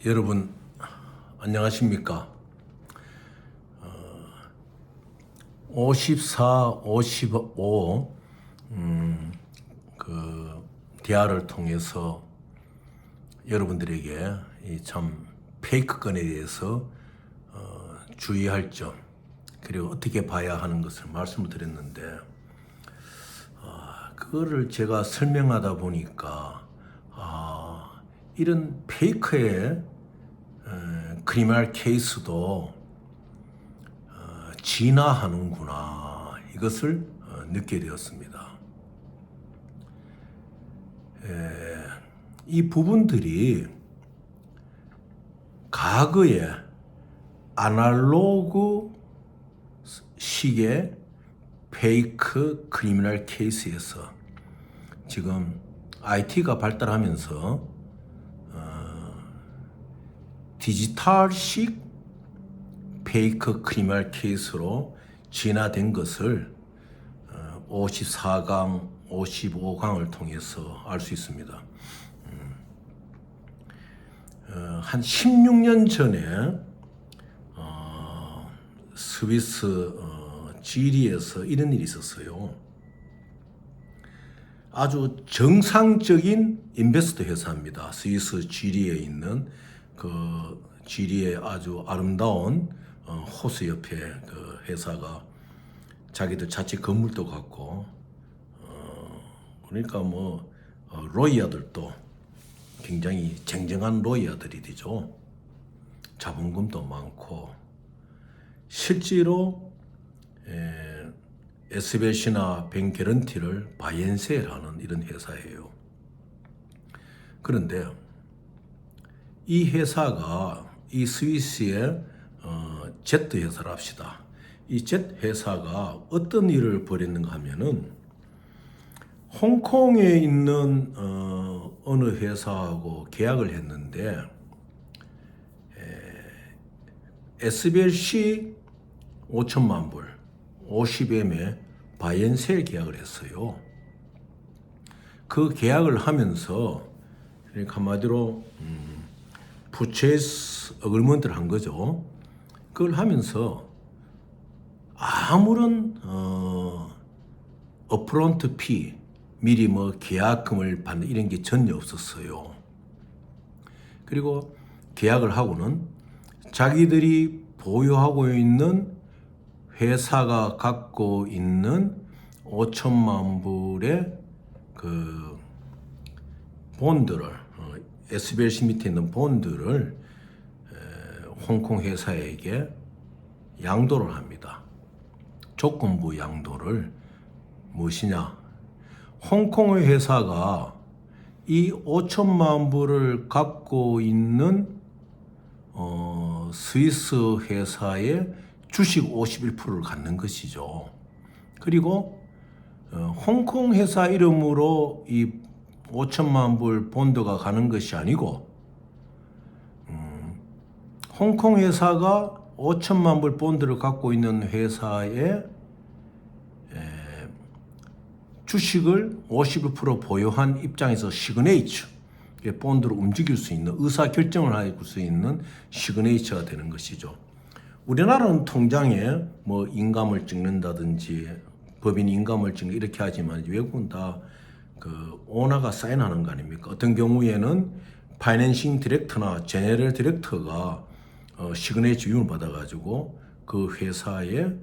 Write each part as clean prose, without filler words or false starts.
여러분 안녕하십니까? 54, 55 대화를 통해서 여러분들에게 이 참 페이크 건에 대해서 주의할 점, 그리고 어떻게 봐야 하는 것을 말씀을 드렸는데, 그거를 제가 설명하다 보니까 이런 페이크의 크리미널 케이스도 진화하는구나, 이것을 느끼게 되었습니다. 이 부분들이 과거의 아날로그 식의 페이크 크리미널 케이스에서 지금 IT가 발달하면서 디지털식 페이크 크리미널 케이스로 진화된 것을 54강, 55강을 통해서 알 수 있습니다. 한 16년 전에 스위스 지리에서 이런 일이 있었어요. 아주 정상적인 인베스트 회사입니다. 스위스 지리에 있는 그 지리의 아주 아름다운 호수 옆에 그 회사가 자기들 자체 건물도 갖고, 그러니까 로이야들도 굉장히 쟁쟁한 로이야들이 되죠. 자본금도 많고, 실제로 SBC나 뱅게런티를 바이앤셀하는 이런 회사예요. 그런데 이 회사가 이 스위스의 Z 회사를 합시다. 이 Z 회사가 어떤 일을 벌였는가 하면은, 홍콩에 있는 어느 회사하고 계약을 했는데, SBC 5천만 불, 50M에 바이앤셀 계약을 했어요. 그 계약을 하면서 그러니까 한마디로 purchase agreement를 한 거죠. 그걸 하면서 아무런 업프론트 피, 미리 계약금을 받는 이런 게 전혀 없었어요. 그리고 계약을 하고는 자기들이 보유하고 있는 회사가 갖고 있는 5천만 불의 그 본드를, SBLC 밑에 있는 본드를 홍콩 회사에게 양도를 합니다. 조건부 양도를. 무엇이냐? 홍콩의 회사가 이 5천만 불을 갖고 있는 스위스 회사의 주식 51%를 갖는 것이죠. 그리고 홍콩 회사 이름으로 이 5천만 불 본드가 가는 것이 아니고, 홍콩 회사가 5천만 불 본드를 갖고 있는 회사의 주식을 51% 보유한 입장에서 시그네이처, 본드로 움직일 수 있는, 의사 결정을 할 수 있는 시그네이처가 되는 것이죠. 우리나라는 통장에 인감을 찍는다든지 법인 인감을 찍는 이렇게 하지만, 외국은 다 그 오너가 사인하는 거 아닙니까? 어떤 경우에는 파이낸싱 디렉터나 제네럴 디렉터가 시그네이처 위임을 받아가지고 그 회사의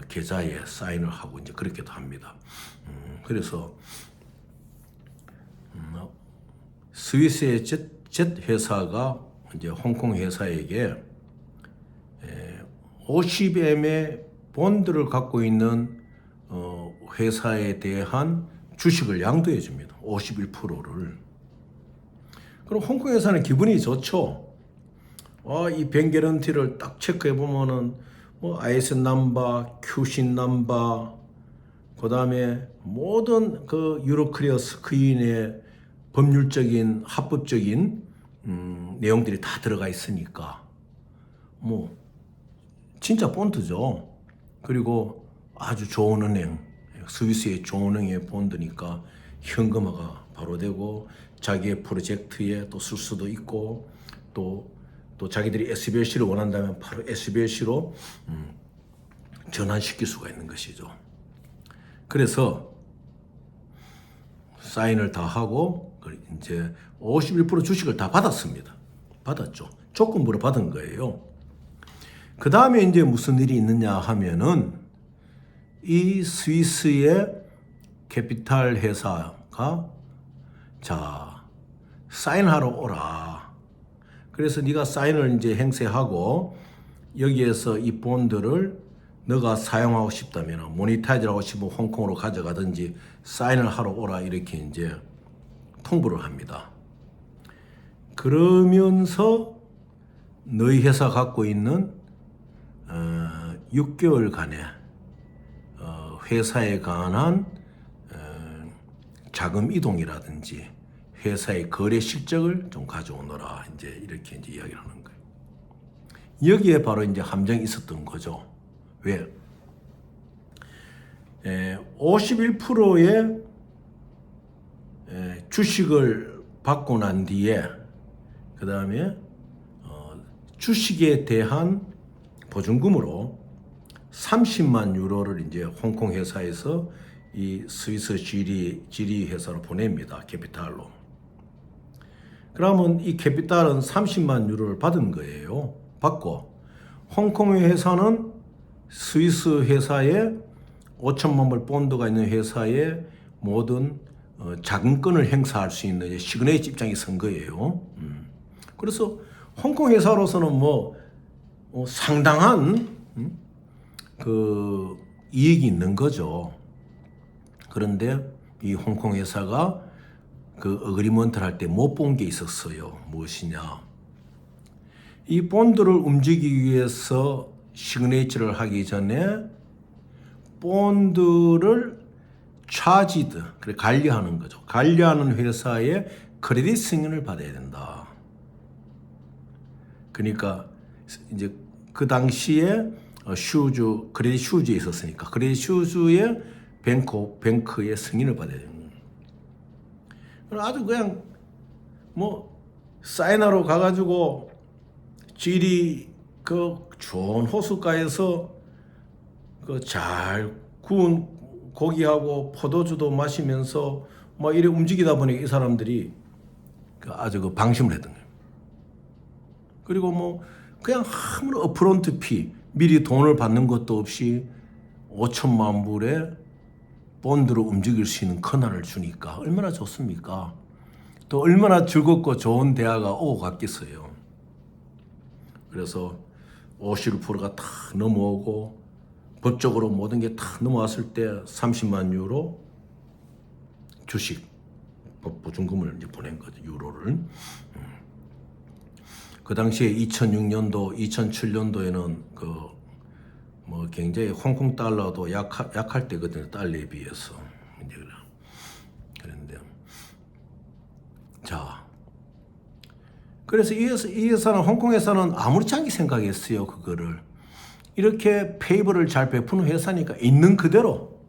계좌에 사인을 하고 이제 그렇게도 합니다. 그래서 스위스의 Z 회사가 이제 홍콩 회사에게 50M의 본드를 갖고 있는 회사에 대한 주식을 양도해 줍니다. 51%를. 그럼 홍콩 회사는 기분이 좋죠. 이 뱅게런티를 딱 체크해 보면은 ISN 넘버, QC 넘버, 그 다음에 모든 그 유로클리어 스크린의 법률적인, 합법적인 내용들이 다 들어가 있으니까 진짜 본드죠. 그리고 아주 좋은 은행, 스위스의 좋은 은행의 본드니까 현금화가 바로 되고, 자기의 프로젝트에 또 쓸 수도 있고, 또 또 자기들이 SBLC를 원한다면 바로 SBLC로 전환시킬 수가 있는 것이죠. 그래서 사인을 다 하고 이제 51% 주식을 다 받았습니다. 받았죠. 조건부로 받은 거예요. 그 다음에 이제 무슨 일이 있느냐 하면은 이 스위스의 캐피탈 회사가 자 사인하러 오라. 그래서 네가 사인을 이제 행세하고 여기에서 이 본드를 너가 사용하고 싶다면 모니타이즈를 하고 싶으면 홍콩으로 가져가든지 사인을 하러 오라 이렇게 이제 통보를 합니다. 그러면서 너희 회사 갖고 있는 6개월간의 회사에 관한 자금 이동이라든지 회사의 거래 실적을 좀 가져오너라 이제 이렇게 이제 이야기를 하는 거예요. 여기에 바로 이제 함정이 있었던 거죠. 왜? 51%의 주식을 받고 난 뒤에 그 다음에 주식에 대한 보증금으로 30만 유로를 이제 홍콩 회사에서 이 스위스 지리 회사로 보냅니다. 캐피탈로. 그러면 이 캐피탈은 30만 유로를 받은 거예요. 받고 홍콩의 회사는 스위스 회사에 5천만 불 본드가 있는 회사에 모든 자금권을 행사할 수 있는 시그네이처 입장이 선 거예요. 그래서 홍콩 회사로서는 뭐 상당한 그 이익이 있는 거죠. 그런데 이 홍콩 회사가 그 어그리먼트를 할 때 못 본 게 있었어요. 무엇이냐? 이 본드를 움직이기 위해서 시그네이처를 하기 전에 본드를 차지드, 그래 관리하는 거죠. 관리하는 회사의 크레딧 승인을 받아야 된다. 그러니까 이제 그 당시에 슈즈, 크레딧 슈즈에 있었으니까 크레딧 슈즈의 뱅크의 승인을 받아야 됩니다. 아주 그냥 뭐 사인하러 가가지고 지리 그 좋은 호숫가에서 그 잘 구운 고기하고 포도주도 마시면서 뭐 이래 움직이다 보니 이 사람들이 아주 그 방심을 했던 거예요. 그리고 뭐 그냥 아무런 업프론트 피 미리 돈을 받는 것도 없이 5천만 불에 본드로 움직일 수 있는 권한을 주니까 얼마나 좋습니까? 또 얼마나 즐겁고 좋은 대화가 오고 갔겠어요. 그래서 51%가 다 넘어오고 법적으로 모든 게 다 넘어왔을 때 30만 유로 주식 보증금을 이제 보낸 거죠. 유로를. 그 당시에 2006년도, 2007년도에는 그 뭐 굉장히 홍콩 달러도 약할 때거든요. 달러에 비해서. 이제 그런데 자, 그래서 이 회사는 홍콩 회사는 아무렇지 않게 생각했어요. 그거를 이렇게 페이버를 잘 베푸는 회사니까 있는 그대로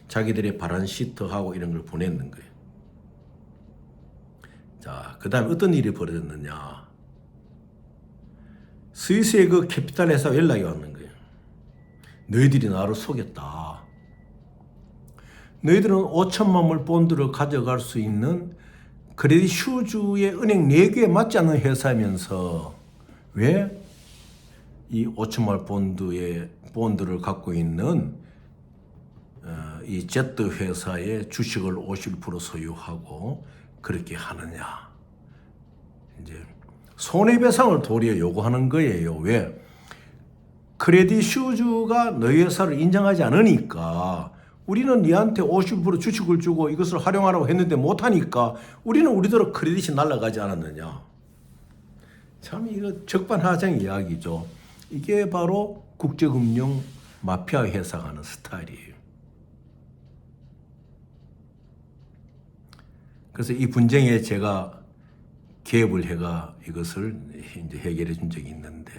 자기들의 발안 시트하고 이런 걸 보냈는 거예요. 자, 그 다음에 어떤 일이 벌어졌느냐? 스위스의 그 캐피탈 회사가 연락이 왔는 거예요. 너희들이 나를 속였다. 너희들은 5천만 불 본드를 가져갈 수 있는 크레딧 슈즈의 은행 4개에 맞지 않는 회사면서 왜 이 5천만 불 본드를 갖고 있는 이 제트 회사의 주식을 51% 소유하고 그렇게 하느냐? 이제 손해배상을 도리어 요구하는 거예요. 왜? 크레딧 슈즈가 너희 회사를 인정하지 않으니까 우리는 니한테 50% 주식을 주고 이것을 활용하라고 했는데 못하니까 우리는 우리대로 크레딧이 날아가지 않았느냐. 참 이거 적반하장 이야기죠. 이게 바로 국제금융 마피아 회사가 하는 스타일이에요. 그래서 이 분쟁에 제가 개입을 해가 이것을 이제 해결해 준 적이 있는데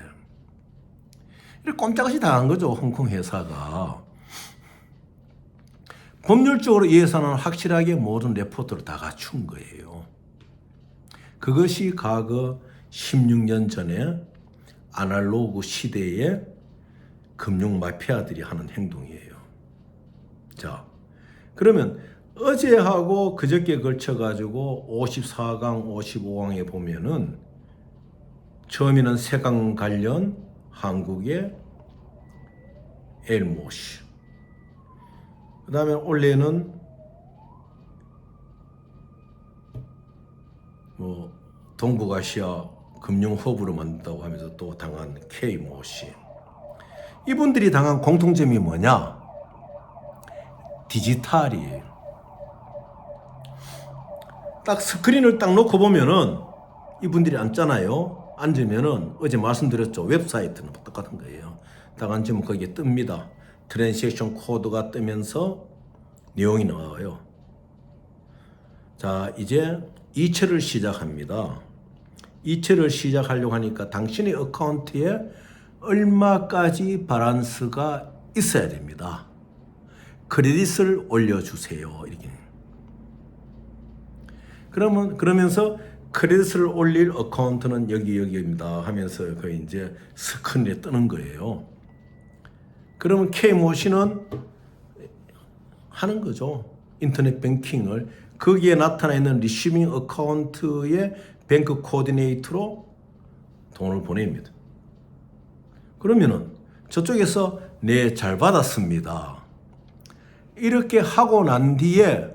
이렇게 꼼짝없이 당한 거죠. 홍콩 회사가. 법률적으로 이 회사는 확실하게 모든 레포트를 다 갖춘 거예요. 그것이 과거 16년 전에 아날로그 시대의 금융 마피아들이 하는 행동이에요. 자, 그러면 어제하고 그저께 걸쳐가지고 54강, 55강에 보면은 처음에는 세강 관련 한국의 엘모시, 그 다음에 원래는 뭐 동북아시아 금융 허브로 만든다고 하면서 또 당한 K모시, 이분들이 당한 공통점이 뭐냐? 디지털이에요. 딱 스크린을 딱 놓고 보면은 이분들이 앉잖아요. 앉으면은 어제 말씀드렸죠. 웹사이트는 똑같은 거예요. 딱 앉으면 거기에 뜹니다. 트랜잭션 코드가 뜨면서 내용이 나와요. 자, 이제 2차를 시작합니다. 2차를 시작하려고 하니까 당신의 어카운트에 얼마까지 바란스가 있어야 됩니다. 크레딧을 올려주세요. 이렇게. 그러면서 크레딧을 올릴 어카운트는 여기입니다 하면서 그 이제 스크린에 뜨는 거예요. 그러면 K모씨는 하는 거죠. 인터넷 뱅킹을 거기에 나타나 있는 리시빙 어카운트의 뱅크 코디네이터로 돈을 보냅니다. 그러면은 저쪽에서 네, 잘 받았습니다. 이렇게 하고 난 뒤에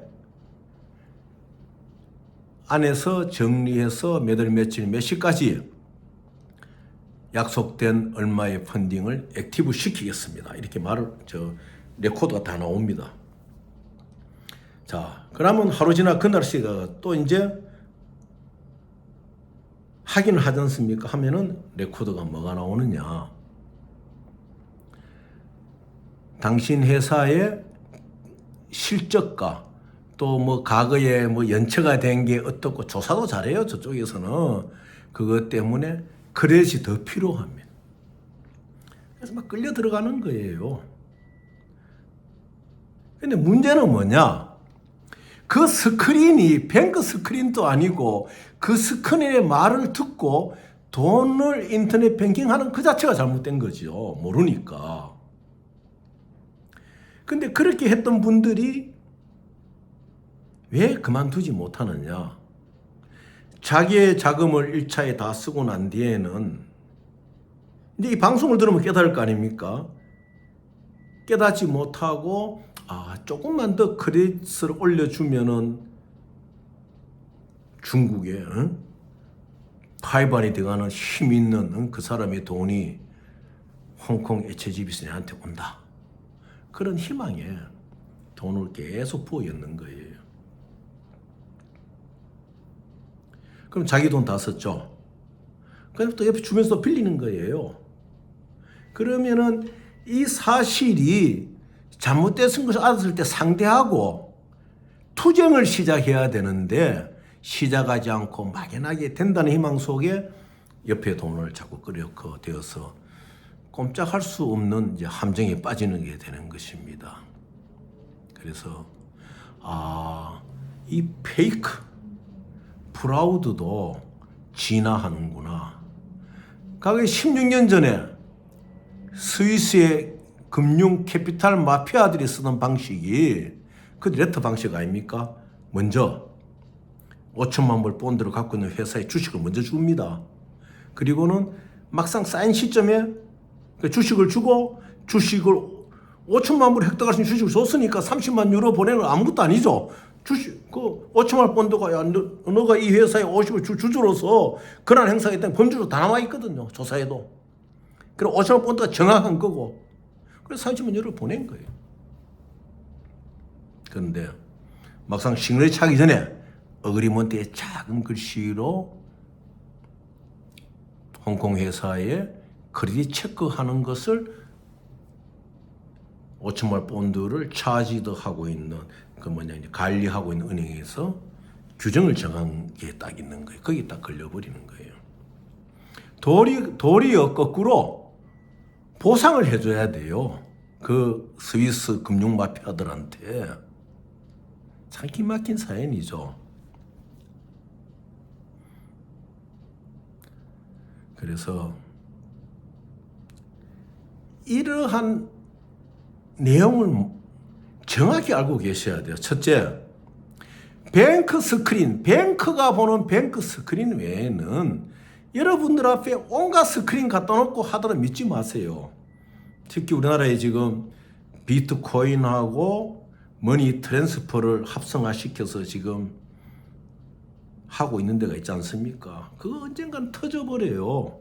안에서 정리해서 몇 월 며칠 몇 시까지 약속된 얼마의 펀딩을 액티브 시키겠습니다. 이렇게 레코드가 다 나옵니다. 자, 그러면 하루 지나 그날 씨가 또 이제 확인을 하지 않습니까? 하면은 레코드가 뭐가 나오느냐? 당신 회사의 실적과 또 뭐 과거에 뭐 연체가 된 게 어떻고 조사도 잘해요. 저쪽에서는. 그것 때문에 크레딧이 더 필요합니다. 그래서 막 끌려 들어가는 거예요. 근데 문제는 뭐냐? 그 스크린이 뱅크 스크린도 아니고 그 스크린의 말을 듣고 돈을 인터넷 뱅킹하는 그 자체가 잘못된 거죠. 모르니까. 근데 그렇게 했던 분들이 왜 그만두지 못하느냐? 자기의 자금을 1차에 다 쓰고 난 뒤에는 이제 이 방송을 들으면 깨달을 거 아닙니까? 깨닫지 못하고 조금만 더 크레딧을 올려주면은 중국에 파이반이 돼가는 힘 있는 그 사람의 돈이 홍콩 HSBC한테 온다. 그런 희망에 돈을 계속 부어였는 거예요. 그럼 자기 돈 다 썼죠. 그럼 또 옆에 주면서 빌리는 거예요. 그러면은 이 사실이 잘못된 것을 알았을 때 상대하고 투쟁을 시작해야 되는데 시작하지 않고 막연하게 된다는 희망 속에 옆에 돈을 자꾸 끌어넣고 되어서 꼼짝할 수 없는 이제 함정에 빠지는 게 되는 것입니다. 그래서 이 페이크 프라우드도 진화하는구나. 과거에 16년 전에 스위스의 금융 캐피탈 마피아들이 쓰던 방식이 그 레터 방식 아닙니까? 먼저 5천만 불 본드를 갖고 있는 회사에 주식을 먼저 줍니다. 그리고는 막상 쌓인 시점에 주식을 주고 주식을 5천만 불 획득할 수 있는 주식을 줬으니까 30만 유로 보내는 건 아무것도 아니죠. 주식, 5천만 본드가, 너가 이 회사에 50을 주주로서 그런 행사에 대한 범주로 다 남아있거든요. 조사에도. 그리고 5천만 본드가 정확한 거고. 그래서 30만 유로를 보낸 거예요. 그런데 막상 시그널이 차기 전에 어그리먼트의 작은 글씨로 홍콩 회사에 크레딧 체크하는 것을 5천만 본드를 차지도 하고 있는 관리하고 있는 은행에서 규정을 정한 게 딱 있는 거예요. 거기 딱 걸려버리는 거예요. 도리어 거꾸로 보상을 해줘야 돼요. 그 스위스 금융 마피아들한테. 참 기막힌 사연이죠. 그래서 이러한 내용을 정확히 알고 계셔야 돼요. 첫째, 뱅크 스크린, 뱅크가 보는 뱅크 스크린 외에는 여러분들 앞에 온갖 스크린 갖다 놓고 하더라도 믿지 마세요. 특히 우리나라에 지금 비트코인하고 머니 트랜스퍼를 합성화시켜서 지금 하고 있는 데가 있지 않습니까? 그거 언젠간 터져버려요.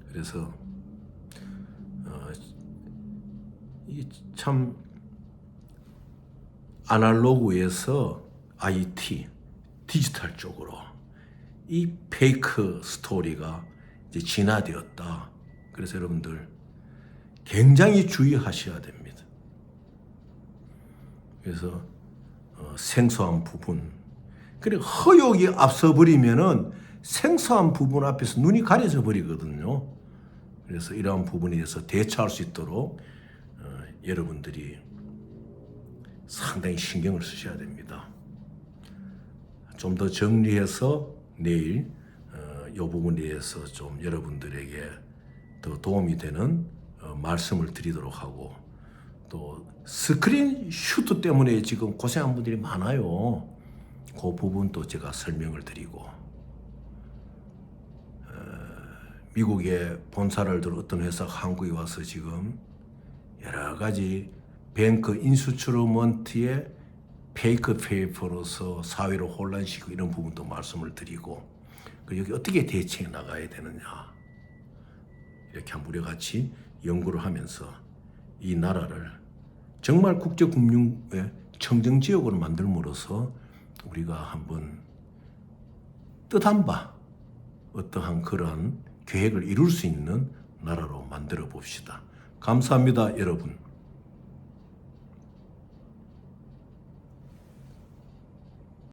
그래서 이게 참 아날로그에서 IT, 디지털 쪽으로 이 페이크 스토리가 이제 진화되었다. 그래서 여러분들 굉장히 주의하셔야 됩니다. 그래서 생소한 부분, 그리고 허욕이 앞서 버리면은 생소한 부분 앞에서 눈이 가려져 버리거든요. 그래서 이러한 부분에 대해서 대처할 수 있도록 여러분들이 상당히 신경을 쓰셔야 됩니다. 좀 더 정리해서 내일 이 부분에 대해서 좀 여러분들에게 더 도움이 되는 말씀을 드리도록 하고, 또 스크린 슈트 때문에 지금 고생한 분들이 많아요. 그 부분도 제가 설명을 드리고, 미국에 본사를 둔 어떤 회사가 한국에 와서 지금 여러 가지 뱅크 인스트루먼트의 페이크 페이퍼로서 사회를 혼란시키고 이런 부분도 말씀을 드리고, 여기 어떻게 대처해 나가야 되느냐, 이렇게 한번 우리 같이 연구를 하면서 이 나라를 정말 국제금융의 청정지역으로 만들므로써 우리가 한번 뜻한 바 어떠한 그러한 계획을 이룰 수 있는 나라로 만들어 봅시다. 감사합니다, 여러분.